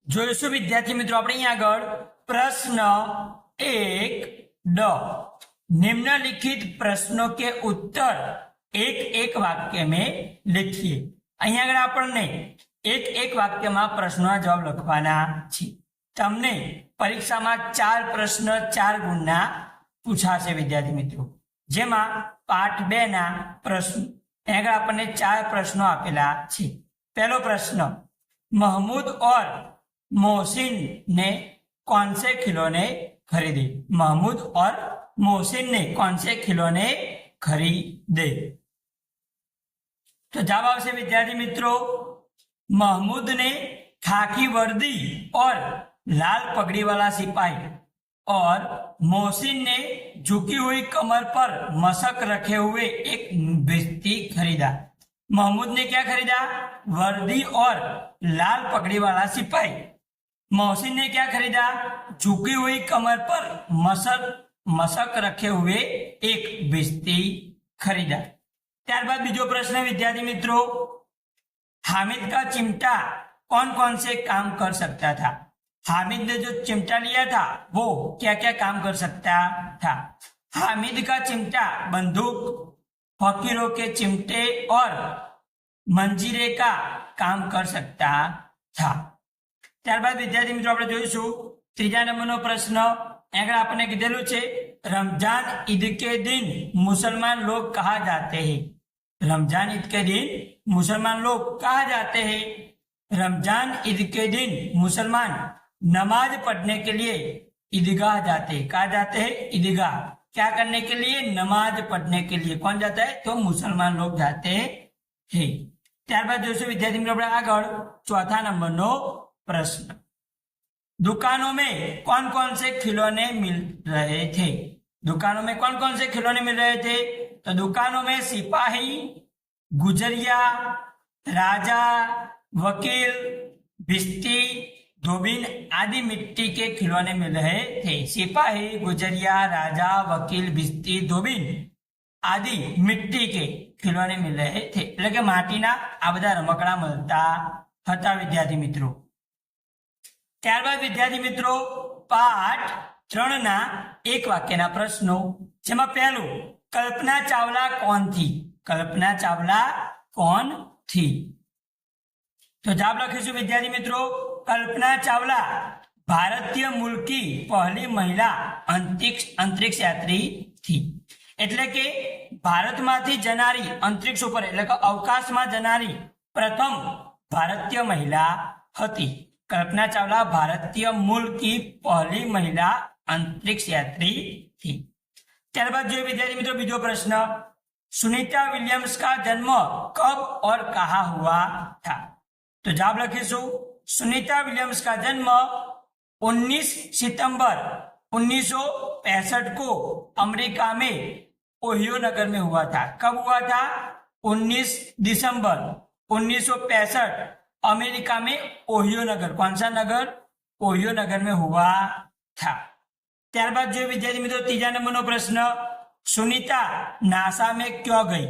જોઈશું વિદ્યાર્થી મિત્રો આપણે અહીં આગળ પ્રશ્ન 1 निम्नलिखित प्रश्नों के उत्तर एक एक वाक्य में लिखिए। અહીં આગળ આપણને એક એક વાક્યમાં પ્રશ્નોના જવાબ લખવાના છે। તમને પરીક્ષામાં 4 પ્રશ્ન 4 ગુણના પૂછાશે વિદ્યાર્થી મિત્રો, જેમાં પાઠ 2 ના પ્રશ્નો અહીં આગળ આપણને 4 પ્રશ્નો આપેલા છે। पहलो प्रश्न, महमूद और मोहसिन ने कौन से खिलौने खरीदे? महमूद और मोहसिन ने कौन से खिलौने खरीदे? तो जवाब आवशे विद्यार्थी मित्रों, महमूद ने खाकी वर्दी और लाल पगड़ी वाला सिपाही और मोहसिन ने झुकी हुई कमर पर मशक रखे हुए एक भिश्ती खरीदा। महमूद ने क्या खरीदा? वर्दी और लाल पगड़ी वाला सिपाही। मोहसिन ने क्या खरीदा? झुकी हुई कमर पर मशक रखे हुए एक भिश्ती खरीदा। त्यारबाद बीजो प्रश्न विद्यार्थी मित्रों, हामिद का चिमटा कौन कौन से काम कर सकता था? हामिद ने जो चिमटा लिया था वो क्या क्या काम कर सकता था? हामिद का चिमटा बंदूक, फकीरों के चिमटे और मंजीरे का काम कर सकता था। ત્યારબાદ વિદ્યાર્થી મિત્રો આપણે જોઈશું ત્રીજા નંબરનો પ્રશ્ન। આગળ આપણને કીધેલું છે रमजान ईद के दिन मुसलमान लोग कहा जाते हैं? रमजान ईद के दिन मुसलमान लोग कहा जाते हैं? रमजान ईद के दिन मुसलमान नमाज पढ़ने के लिए ईदगाह जाते हैं। कहा जाते हैं? ईदगाह। क्या करने के लिए? नमाज पढ़ने के लिए। कौन जाता है? तो मुसलमान लोग जाते हैं। ત્યારબાદ જોઈશું વિદ્યાર્થી મિત્રો આપણે આગળ ચોથા નંબરનો प्रश्न, दुकानों में कौन कौन से खिलौने मिल रहे थे? दुकानों में कौन कौन से खिलौने मिल रहे थे? तो दुकानों में सिपाही, गुजरिया, राजा, वकील, भिश्ती, धोबिन आदि मिट्टी के खिलौने मिल रहे थे। सिपाही, गुजरिया, राजा, वकील, भिश्ती, धोबिन आदि मिट्टी के खिलौने मिल रहे थे। એટલે કે માટીના આ બધા રમકડા મળતા હતા વિદ્યાર્થી મિત્રો। ત્યારબાદ વિદ્યાર્થી મિત્રો પાઠ 3 ના એક વાક્યના પ્રશ્નો, જેમાં પહેલું, કલ્પના ચાવલા કોણ थी? કલ્પના ચાવલા કોણ थी? तो जवाब लखीशु विद्यार्थी मित्रों, कल्पना चावला भारतीय मूल की पहली महिला अंतरिक्ष यात्री थी। એટલે કે ભારતમાંથી જનારી અંતરિક્ષ ઉપર એટલે કે અવકાશમાં જનારી પ્રથમ ભારતીય મહિલા હતી। कल्पना चावला भारतीय मूल की पहली महिला अंतरिक्ष यात्री थी। ત્યારબાદ जो विद्यार्थी मित्रों बीजो प्रश्न, सुनीता विलियम्स का जन्म कब और कहाँ हुआ था? तो जवाब लखीशु, सुनीता विलियम्स का जन्म 19 सितंबर 1965 को अमेरिका में ओहियो नगर में हुआ था। कब हुआ था? 19 दिसंबर 1965 अमेरिका में ओहियो नगर, कौन सा नगर? ओहियो नगर में हुआ था। ત્યારબાદ जो विद्यार्थी मित्रों तीजा नंबरનો प्रश्न, सुनीता नासा में क्यों गई?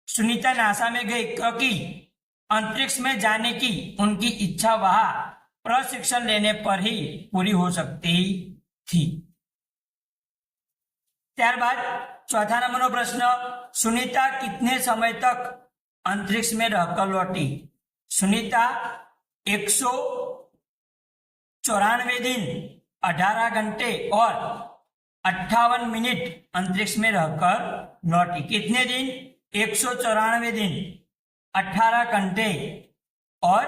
सुनीता नासा में गई क्योंकि अंतरिक्ष में जाने की उनकी इच्छा वहां प्रशिक्षण लेने पर ही पूरी हो सकती थी। ત્યારબાદ चौथा नंबरનો प्रश्न, सुनीता कितने समय तक अंतरिक्ष में रहकर लौटी? सुनीता 194 दिन 18 घंटे और 58 मिनट अंतरिक्ष में रहकर लौटी। कितने दिन? 194 दिन 18 घंटे और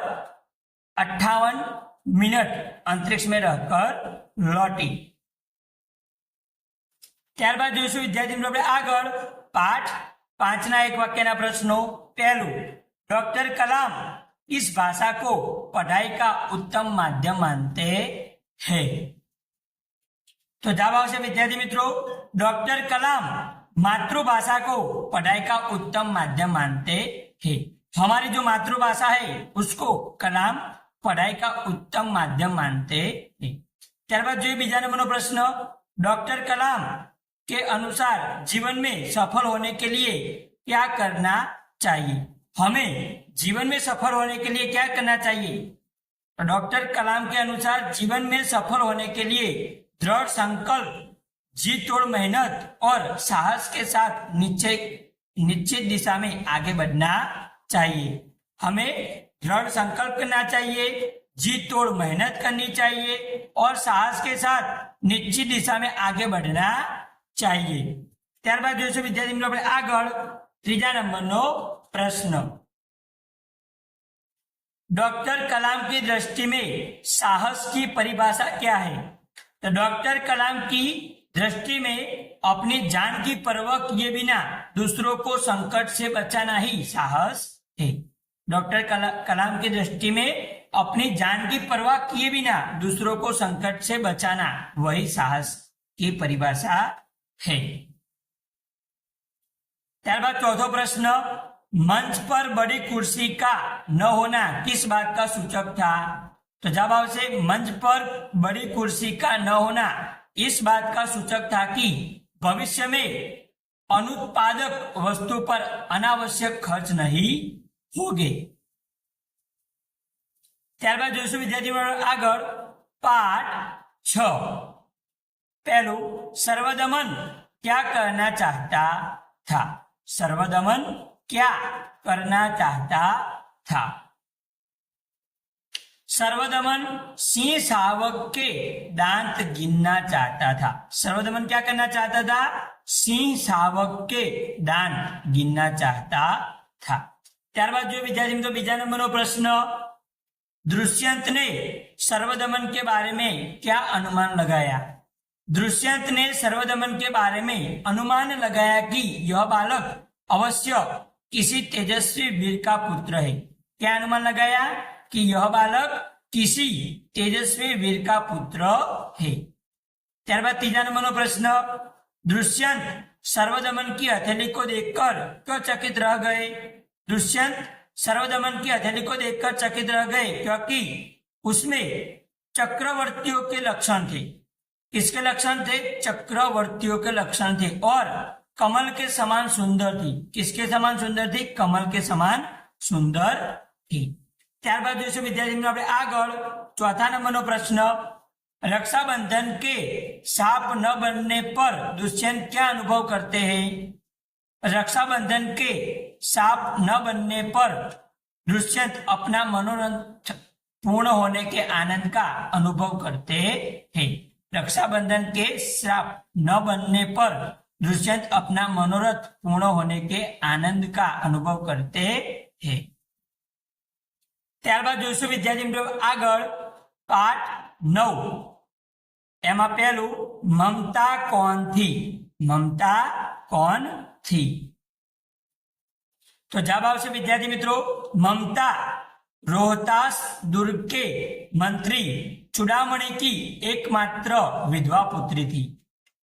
58 मिनट अंतरिक्ष में रहकर लौटी। ત્યારબાદ જોઈશું વિદ્યાર્થી મિત્રો આપણે આગળ પાઠ 5 ના એક વાક્યના પ્રશ્નો। પહેલું, डॉक्टर कलाम इस भाषा को पढ़ाई का उत्तम माध्यम मानते हैं? तो जवाब आवशे विद्यार्थी मित्रों, डॉक्टर कलाम मातृभाषा को पढ़ाई का उत्तम माध्यम मानते हैं। हमारी जो मातृभाषा है उसको कलाम पढ़ाई का उत्तम माध्यम मानते हैं। ત્યારબાદ जो बीजा नंबरનો प्रश्न, डॉक्टर कलाम के अनुसार जीवन में सफल होने के लिए क्या करना चाहिए? हमें जीवन में सफल होने के लिए क्या करना चाहिए? तो डॉक्टर कलाम के अनुसार जीवन में सफल होने के लिए दृढ़ संकल्प, जी तोड़ मेहनत और साहस के साथ निश्चित दिशा में आगे बढ़ना चाहिए। हमें दृढ़ संकल्प करना चाहिए, जी तोड़ मेहनत करनी चाहिए और साहस के साथ निश्चित दिशा में आगे बढ़ना चाहिए। ત્યારબાદ જોઈશું વિદ્યાર્થી મિત્રો આપણે આગળ ત્રીજા નંબરનો પ્રશ્ન। डॉक्टर कलाम की दृष्टि में साहस की परिभाषा क्या है? तो डॉक्टर कलाम की दृष्टि में अपनी जान की परवाह किए बिना दूसरों को संकट से बचाना ही साहस है। डॉक्टर कलाम की दृष्टि में अपनी जान की परवाह किए बिना दूसरों को संकट से बचाना वही साहस की परिभाषा है। त्यारबाद चौथो प्रश्न, मंच पर बड़ी कुर्सी का न होना किस बात का सूचक था? तो जवाब आवश्य मंच पर बड़ी कुर्सी का न होना इस बात का सूचक था कि भविष्य में अनुत्पादक वस्तु पर अनावश्यक खर्च नहीं होगे। त्यारबाद जोईशुं विद्यार्थी आगळ पाठ 6। पहलू, सर्वदमन क्या करना चाहता था? सर्वदमन क्या करना चाहता था? सर्वदमन सिंह शावक के दांत गिनना चाहता था। सर्वदमन क्या करना चाहता था? सिंह शावक के दांत गिनना चाहता था। त्यारबाद जो विद्यार्थी मित्रों बीजा नंबरનો प्रश्न, दुष्यंत ने सर्वदमन के बारे में क्या अनुमान लगाया? दुष्यंत ने सर्वदमन के बारे में अनुमान लगाया कि यह बालक अवश्य किसी तेजस्वी वीर का पुत्र है। क्या अनुमान लगाया? कि यह बालक किसी तेजस्वी वीर का पुत्र है। त्यारबाद तीजा नंबरનો प्रश्न, दुष्यंत सर्वदमन की हथेली को देखकर क्यों चकित रह गए? दुष्यंत सर्वदमन की हथेली को देखकर चकित रह गए क्योंकि उसमें चक्रवर्तियों के लक्षण थे। किसके लक्षण थे? चक्रवर्तियों के लक्षण थे और कमल के समान सुंदर थी। किसके समान सुंदर थी? कमल के समान सुंदर थी। त्यारबाद जोईशुं विद्यार्थी मित्रों આપણે આગળ चौथा नंबरનો प्रश्न, रक्षाबंधन के साप न बनने पर दुष्यंत क्या अनुभव करते हैं? रक्षाबंधन के साप न बनने पर दुष्यंत अपना मनोरथ पूर्ण होने के आनंद का अनुभव करते हैं। रक्षाबंधन के श्राप न बनने पर दुष्यंत अपना मनोरथ पूर्ण होने के आनंद का अनुभव करते हैं। त्यारबाद जोईशुं विद्यार्थी मित्रों આગળ पाठ 9। एमां पहेलुं, ममता कौन थी? ममता कौन थी? तो जवाब आवशे विद्यार्थी मित्रों, ममता रोहतास दुर्ग के मंत्री चूड़ामणि की एकमात्र विधवा पुत्री थी।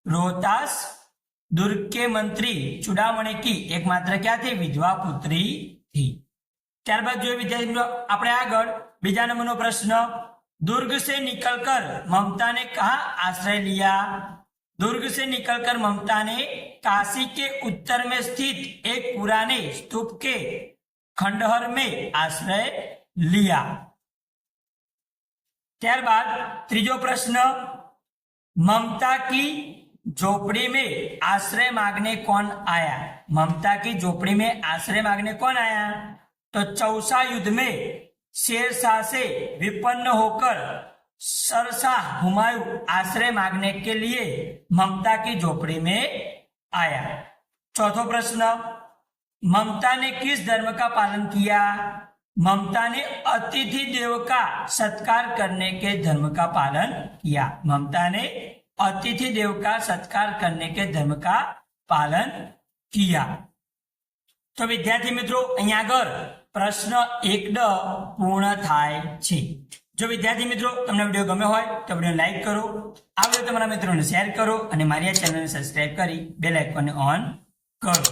रोहतास दुर्ग के मंत्री चूड़ामणि की एकमात्र क्या थी? विधवा पुत्री थी। त्यारबाद जो विद्यार्थी मित्रों આપણે આગળ बीजा नंबरનો प्रश्न, दुर्ग से निकलकर ममता ने कहाँ आश्रय लिया? दुर्ग से निकलकर ममता ने काशी के उत्तर में स्थित एक पुराने स्तूप के खंडहर में आश्रय लिया। त्यारबाद त्रीजो प्रश्न, ममता की झोपड़ी में आश्रय मांगने कौन आया? ममता की झोपड़ी में आश्रय मांगने कौन आया? तो चौसा युद्ध में शेरशाह से विपन्न होकर सरशाह हुमायूं आश्रय मांगने के लिए ममता की झोपड़ी में आया। चौथो प्रश्न, ममता ने किस धर्म का पालन किया? ममता ने अतिथि देव का सत्कार करने के धर्म का पालन किया। ममता ने अतिथि देव का सत्कार करने के धर्म का पालन किया। तो विद्यार्थी मित्रों अहीं आगळ प्रश्न 1 पूर्ण थाय छे। जो विद्यार्थी मित्रों तमने विडियो गम्यो होय तो विडियो लाइक करो, आ विडियो तमारा मित्रोने शेर करो અને મારી આ ચેનલને સબસ્क्राइब કરી બેલ આઇકોનને ઓન करो।